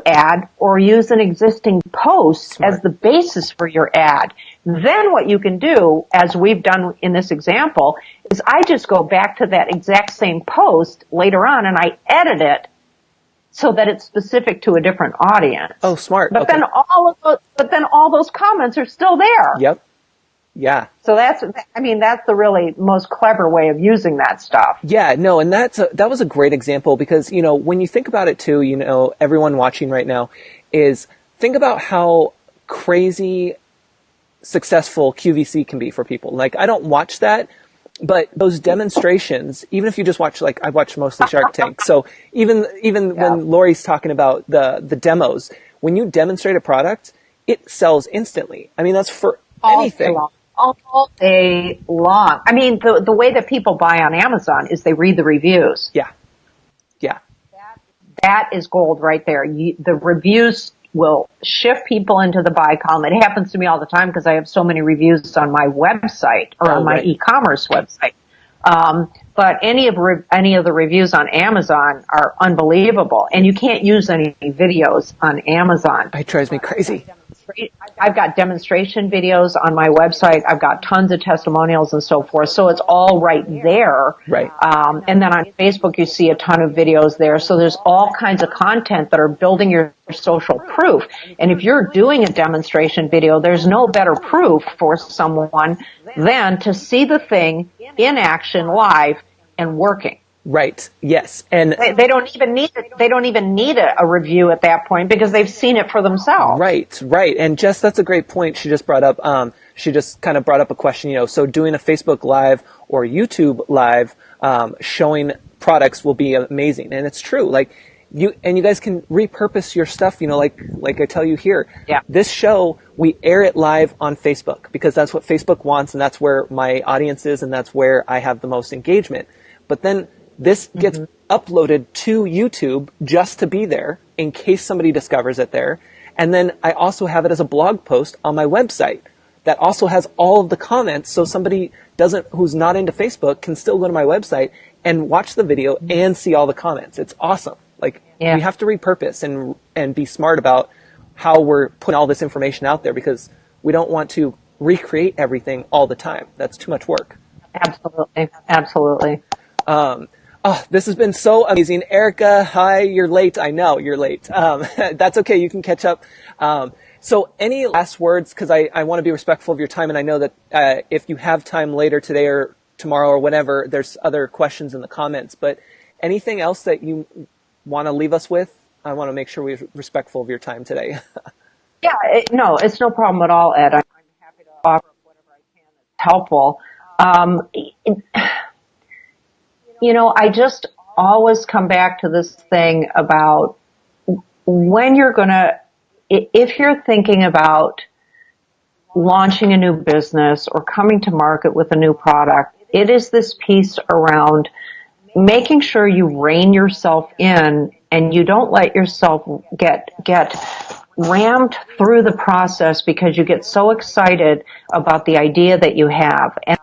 ad or use an existing post as the basis for your ad. Then what you can do, as we've done in this example, is I just go back to that exact same post later on and I edit it so that it's specific to a different audience. Oh, smart. But Okay. then all those comments are still there. Yep. Yeah. So that's the really most clever way of using that stuff. Yeah, no, and that was a great example because, when you think about it too, everyone watching right now think about how crazy successful QVC can be for people. Like, I don't watch that, but those demonstrations, even if you just watch, I watch mostly Shark Tank. So even when Lori's talking about the demos, when you demonstrate a product, it sells instantly. I mean, that's for anything. All day long. I mean, the way that people buy on Amazon is they read the reviews. Yeah. Yeah. That is gold right there. The reviews will shift people into the buy column. It happens to me all the time because I have so many reviews on my website or on my e-commerce website. But any of the reviews on Amazon are unbelievable, and you can't use any videos on Amazon. It drives me crazy. I've got demonstration videos on my website. I've got tons of testimonials and so forth. So it's all right there. Right. And then on Facebook, you see a ton of videos there. So there's all kinds of content that are building your social proof. And if you're doing a demonstration video, there's no better proof for someone than to see the thing in action live and working. Right. Yes. And they don't even need it. They don't even need a review at that point because they've seen it for themselves. Right. Right. And Jess, that's a great point she just brought up. She just kind of brought up a question, so doing a Facebook Live or YouTube Live, showing products will be amazing. And it's true. You guys can repurpose your stuff, like I tell you here. Yeah. This show, we air it live on Facebook because that's what Facebook wants and that's where my audience is and that's where I have the most engagement. But then this gets uploaded to YouTube just to be there in case somebody discovers it there. And then I also have it as a blog post on my website that also has all of the comments. So somebody who's not into Facebook can still go to my website and watch the video and see all the comments. It's awesome. We have to repurpose and be smart about how we're putting all this information out there because we don't want to recreate everything all the time. That's too much work. Absolutely. Absolutely. This has been so amazing. Erica, hi, you're late. I know you're late. That's okay. You can catch up. So any last words? Because I want to be respectful of your time. And I know that if you have time later today or tomorrow or whenever, there's other questions in the comments. But anything else that you want to leave us with? I want to make sure we're respectful of your time today. Yeah, it's no problem at all, Ed. I'm happy to offer whatever I can that's helpful. I just always come back to this thing about when if you're thinking about launching a new business or coming to market with a new product, it is this piece around making sure you rein yourself in and you don't let yourself get rammed through the process because you get so excited about the idea that you have. And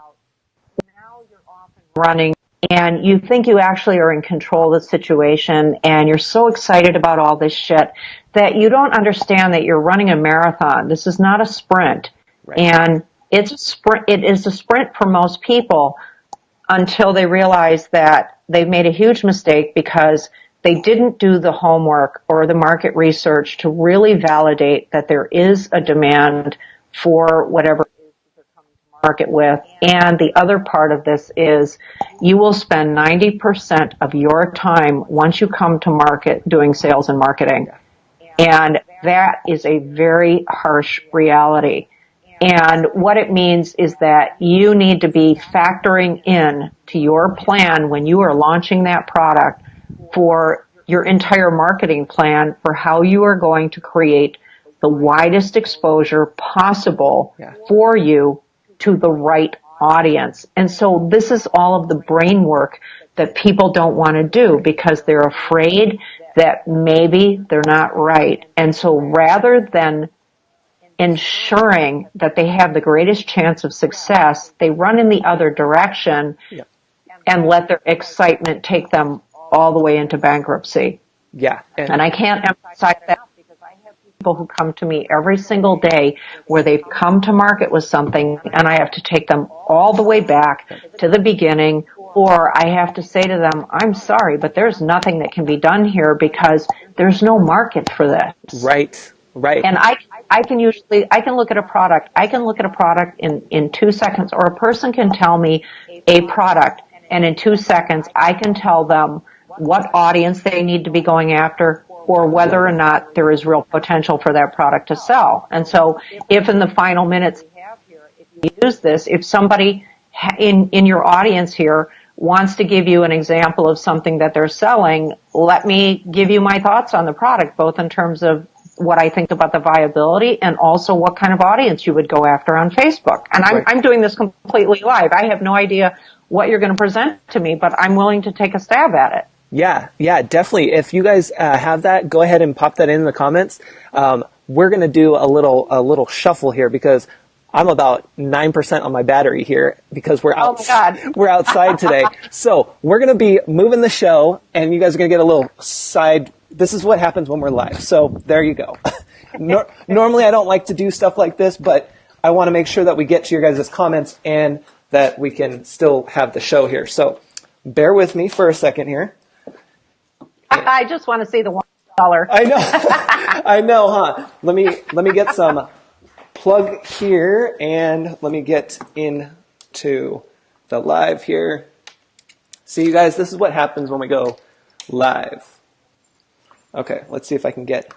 now you're off and running and you think you actually are in control of the situation and you're so excited about all this shit that you don't understand that you're running a marathon. This is not a sprint. Right. And it is a sprint for most people until they realize that they've made a huge mistake because they didn't do the homework or the market research to really validate that there is a demand for whatever it is that they're coming to market with. And the other part of this is you will spend 90% of your time once you come to market doing sales and marketing. And that is a very harsh reality. And what it means is that you need to be factoring in to your plan when you are launching that product for your entire marketing plan for how you are going to create the widest exposure possible for you to the right audience. And so this is all of the brain work that people don't want to do because they're afraid that maybe they're not right. And so rather than ensuring that they have the greatest chance of success, they run in the other direction and let their excitement take them all the way into bankruptcy. Yeah. And I can't emphasize that because I have people who come to me every single day where they've come to market with something and I have to take them all the way back to the beginning, or I have to say to them, I'm sorry, but there's nothing that can be done here because there's no market for this. Right. And I can look at a product in 2 seconds, or a person can tell me a product, and in 2 seconds I can tell them what audience they need to be going after or whether or not there is real potential for that product to sell. And so if in the final minutes we have here, if you use this, if somebody in your audience here wants to give you an example of something that they're selling, let me give you my thoughts on the product, both in terms of what I think about the viability and also what kind of audience you would go after on Facebook. And I'm doing this completely live. I have no idea what you're going to present to me, but I'm willing to take a stab at it. Yeah, definitely. If you guys have that, go ahead and pop that in the comments. We're going to do a little shuffle here because I'm about 9% on my battery here because we're outside today. So we're going to be moving the show, and you guys are going to get a little side. This is what happens when we're live. So there you go. Normally I don't like to do stuff like this, but I want to make sure that we get to your guys' comments and that we can still have the show here. So bear with me for a second here. I just want to see the $1. I know, huh? Let me get some plug here, and let me get into the live here. See, you guys, this is what happens when we go live. Okay, let's see if I can get.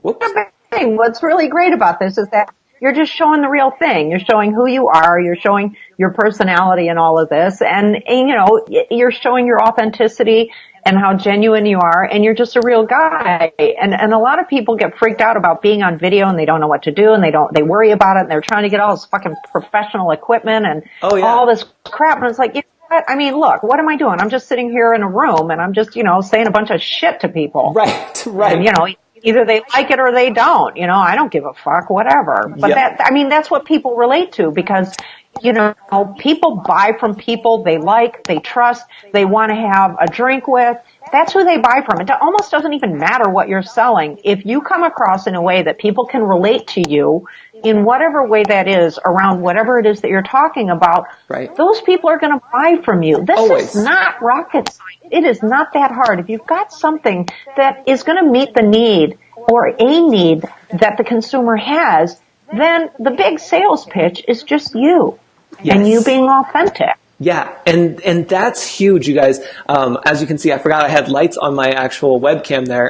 What's really great about this is that you're just showing the real thing. You're showing who you are. You're showing your personality in all of this, and you know, you're showing your authenticity and how genuine you are, and you're just a real guy. And a lot of people get freaked out about being on video, and they don't know what to do, and they worry about it, and they're trying to get all this fucking professional equipment and all this crap. And it's like, you know what? I mean, look, what am I doing? I'm just sitting here in a room, and I'm just, you know, saying a bunch of shit to people. Right. And, you know, either they like it or they don't. You know, I don't give a fuck, whatever. But that's what people relate to, because, you know, people buy from people they like, they trust, they want to have a drink with. That's who they buy from. It almost doesn't even matter what you're selling. If you come across in a way that people can relate to you in whatever way that is around whatever it is that you're talking about, those people are going to buy from you. This is not rocket science. It is not that hard. If you've got something that is going to meet the need or a need that the consumer has, then the big sales pitch is just you and you being authentic. Yeah, and that's huge, you guys. As you can see, I forgot I had lights on my actual webcam there.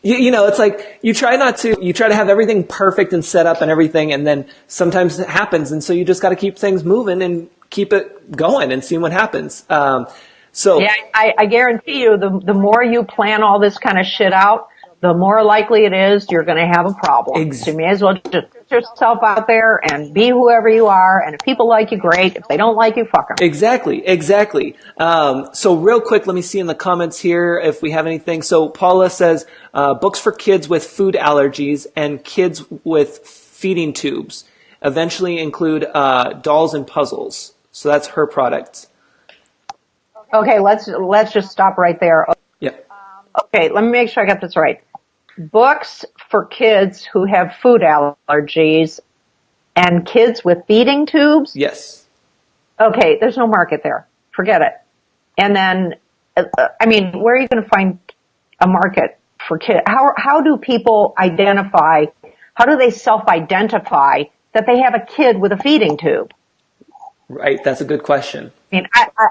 You know, it's like you try to have everything perfect and set up and everything, and then sometimes it happens, and so you just got to keep things moving and keep it going and see what happens. I guarantee you, the more you plan all this kind of shit out, the more likely it is you're going to have a problem. So you may as well just put yourself out there and be whoever you are. And if people like you, great. If they don't like you, fuck them. Exactly. So real quick, let me see in the comments here if we have anything. So Paula says, books for kids with food allergies and kids with feeding tubes. Eventually include dolls and puzzles. So that's her product. Okay, let's just stop right there. Yeah. Okay, let me make sure I got this right. Books for kids who have food allergies and kids with feeding tubes? Yes. Okay, there's no market there. Forget it. And then, I mean, where are you going to find a market for kids? How do people identify, how do they self-identify that they have a kid with a feeding tube? Right, that's a good question. I mean,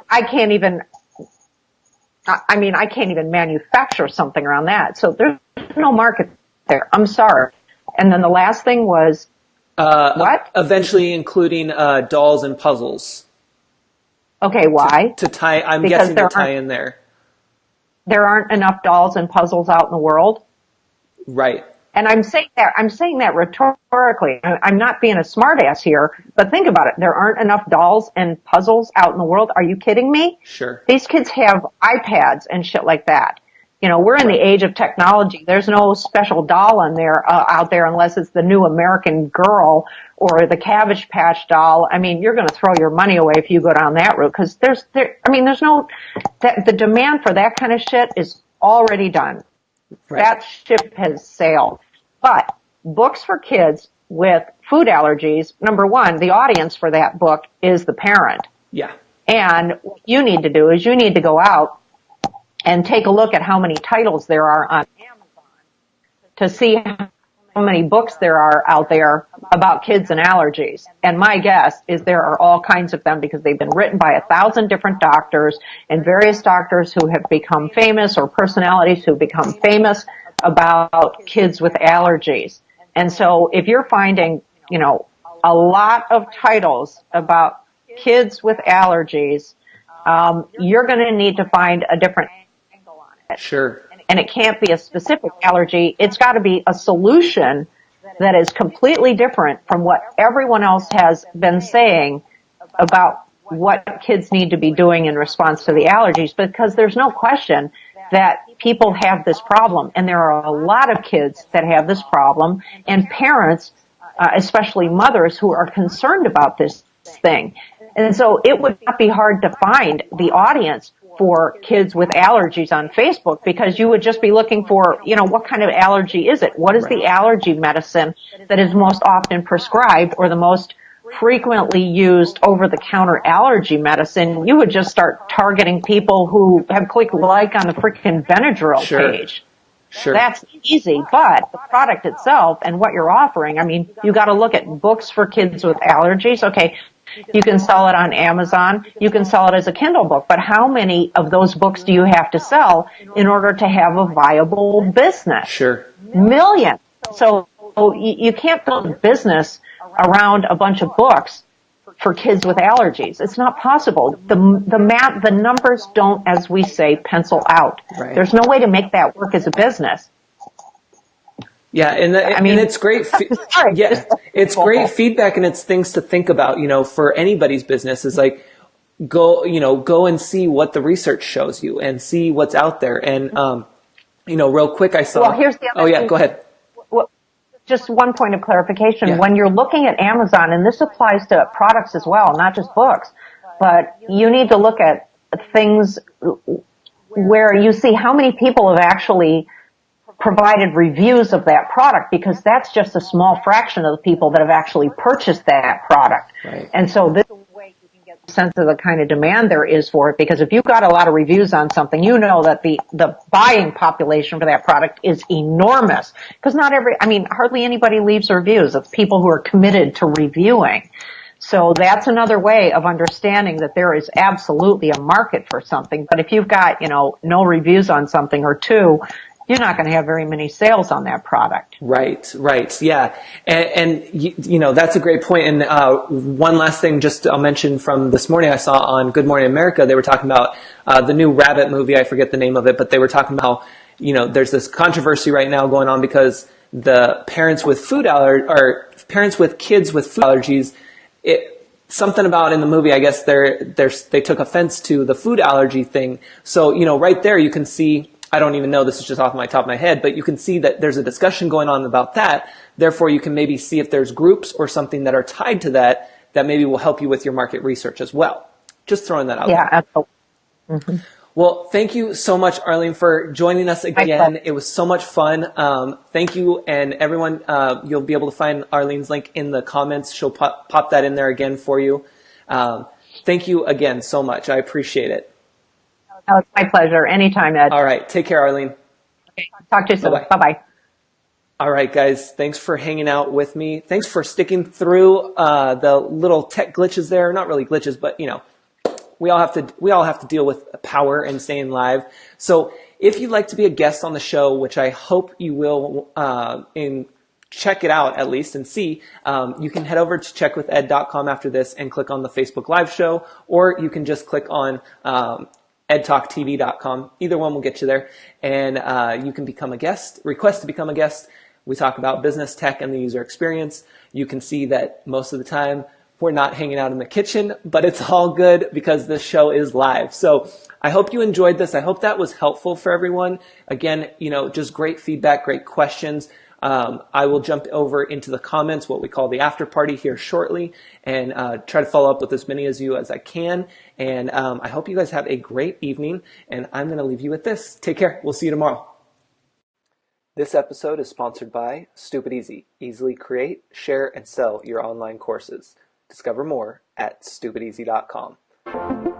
I can't even, I mean, I can't even manufacture something around that. So there's no market there. I'm sorry. And then the last thing was, what? Eventually including dolls and puzzles. Okay, why? To tie, I'm Because guessing to tie in there. There aren't enough dolls and puzzles out in the world. Right. And I'm saying that rhetorically. I'm not being a smartass here, but think about it. There aren't enough dolls and puzzles out in the world. Are you kidding me? Sure. These kids have iPads and shit like that. You know, we're in the age of technology. There's no special doll out there unless it's the new American Girl or the Cabbage Patch doll. I mean, you're going to throw your money away if you go down that route because the demand for that kind of shit is already done. Right. That ship has sailed. But books for kids with food allergies, number one, the audience for that book is the parent. Yeah. And what you need to do is you need to go out and take a look at how many titles there are on Amazon to see how many books there are out there about kids and allergies. And my guess is there are all kinds of them because they've been written by 1,000 different doctors and various doctors who have become famous or personalities who have become famous about kids with allergies. And so if you're finding, you know, a lot of titles about kids with allergies, you're going to need to find a different angle on it. Sure. And it can't be a specific allergy. It's got to be a solution that is completely different from what everyone else has been saying about what kids need to be doing in response to the allergies, because there's no question that people have this problem, and there are a lot of kids that have this problem, and parents, especially mothers, who are concerned about this thing. And so it would not be hard to find the audience for kids with allergies on Facebook because you would just be looking for, you know, what kind of allergy is it? What is the allergy medicine that is most often prescribed or the most frequently used over-the-counter allergy medicine? You would just start targeting people who have clicked like on the freaking Benadryl page. Sure. That's easy, but the product itself and what you're offering, I mean, you got to look at books for kids with allergies. Okay, you can sell it on Amazon. You can sell it as a Kindle book, but how many of those books do you have to sell in order to have a viable business? Sure. Millions. So you can't build a business around a bunch of books for kids with allergies. It's not possible. The numbers don't, as we say, pencil out. Right. There's no way to make that work as a business. Yeah, and it's great. It's great feedback, and it's things to think about. You know, for anybody's business, is like go and see what the research shows you, and see what's out there. And real quick, I saw. Well, here's the other thing. Go ahead. Well, just one point of clarification. Yeah. When you're looking at Amazon, and this applies to products as well, not just books, but you need to look at things where you see how many people have actually provided reviews of that product, because that's just a small fraction of the people that have actually purchased that product. Right. And so this is a way you can get a sense of the kind of demand there is for it, because if you've got a lot of reviews on something, you know that the buying population for that product is enormous. Because hardly anybody leaves reviews of people who are committed to reviewing. So that's another way of understanding that there is absolutely a market for something. But if you've got, no reviews on something or two, you're not going to have very many sales on that product. Right. Yeah. And that's a great point. And one last thing just I'll mention from this morning, I saw on Good Morning America, they were talking about the new Rabbit movie. I forget the name of it, but they were talking about how, there's this controversy right now going on because the parents with parents with kids with food allergies, something about in the movie, I guess they took offense to the food allergy thing. So, right there you can see, I don't even know, this is just off my top of my head, but you can see that there's a discussion going on about that. Therefore, you can maybe see if there's groups or something that are tied to that maybe will help you with your market research as well. Just throwing that out there. Yeah, absolutely. Mm-hmm. Well, thank you so much, Arlene, for joining us again. It was so much fun. Thank you, and everyone, you'll be able to find Arlene's link in the comments. She'll pop that in there again for you. Thank you again so much. I appreciate it. Oh, it's my pleasure. Anytime, Ed. All right. Take care, Arlene. Okay. Talk to you soon. Bye-bye. Bye-bye. All right, guys. Thanks for hanging out with me. Thanks for sticking through the little tech glitches there. Not really glitches, but, we all have to deal with power and staying live. So if you'd like to be a guest on the show, which I hope you will, check it out at least and see, you can head over to checkwithed.com after this and click on the Facebook Live show, or you can just click on edtalktv.com. Either one will get you there, and you can become a guest, request to become a guest. We talk about business, tech, and the user experience. You can see that most of the time we're not hanging out in the kitchen, but it's all good because this show is live. So I hope you enjoyed this. I hope that was helpful for everyone. Again, just great feedback, great questions. I will jump over into the comments, what we call the after party, here shortly, and try to follow up with as many of you as I can. And I hope you guys have a great evening, and I'm going to leave you with this. Take care. We'll see you tomorrow. This episode is sponsored by Stupid Easy. Easily create, share, and sell your online courses. Discover more at stupideasy.com.